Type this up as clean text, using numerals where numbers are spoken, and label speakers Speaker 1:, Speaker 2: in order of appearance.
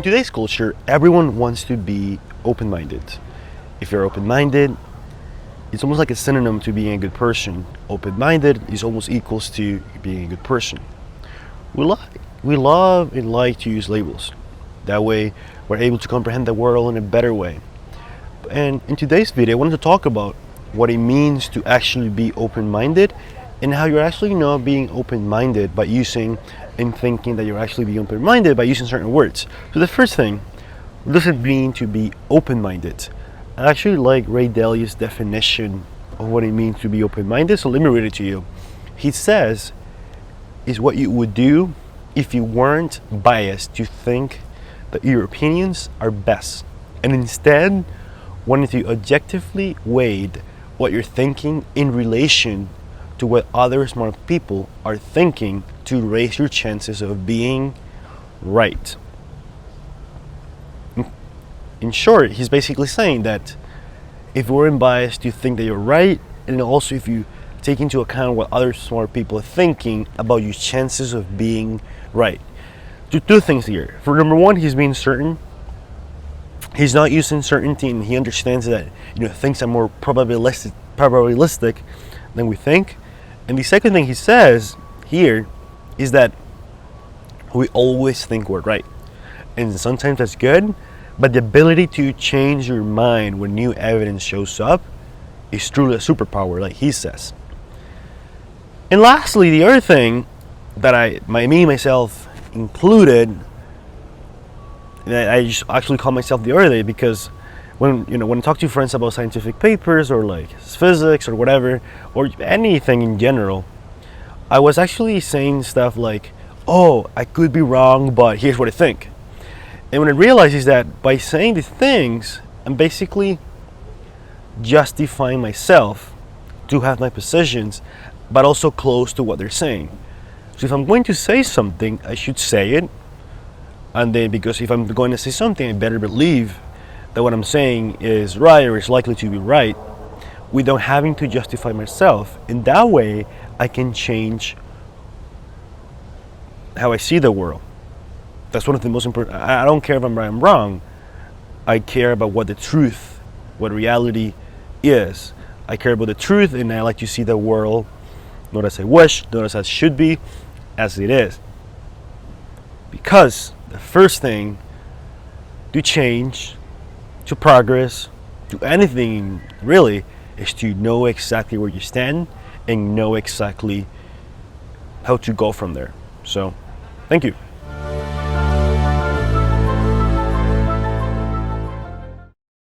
Speaker 1: today's culture, everyone wants to be open-minded. If you're open-minded, it's almost like a synonym to being a good person. Open-minded is almost equals to being a good person. We love and like to use labels. That way, we're able to comprehend the world in a better way. And in today's video, I wanted to talk about what it means to actually be open-minded and how you're actually not being open-minded by using and thinking that you're actually being open-minded by using certain words. So the first thing, what does it mean to be open-minded? I actually like Ray Dalio's definition of what it means to be open-minded, so let me read it to you. He says, is what you would do if you weren't biased to think that your opinions are best, and instead wanted to objectively weigh what you're thinking in relation to what other smart people are thinking to raise your chances of being right. In short, he's basically saying that if you weren't biased to think that you're right, and also if you take into account what other smart people are thinking about your chances of being right. Two things here. For number one, he's being certain. He's not using certainty, and he understands that things are more probabilistic than we think. And the second thing he says here is that we always think we're right, and sometimes that's good, but the ability to change your mind when new evidence shows up is truly a superpower, like he says. And lastly, the other thing that myself included, and I just actually call myself the other day, because when I talk to friends about scientific papers or like physics or whatever, or anything in general, I was actually saying stuff like, oh, I could be wrong, but here's what I think. And when I realized is that by saying these things, I'm basically justifying myself to have my positions, but also close to what they're saying. So if I'm going to say something, I should say it. And then, because if I'm going to say something, I better believe that what I'm saying is right or is likely to be right, without having to justify myself. In that way, I can change how I see the world. That's one of the most important. I don't care if I'm right or I'm wrong. I care about what the truth, what reality is. I care about the truth, and I like to see the world not as I wish, not as it should be, as it is. Because the first thing to change, to progress, to anything really, is to know exactly where you stand and know exactly how to go from there. So, thank you.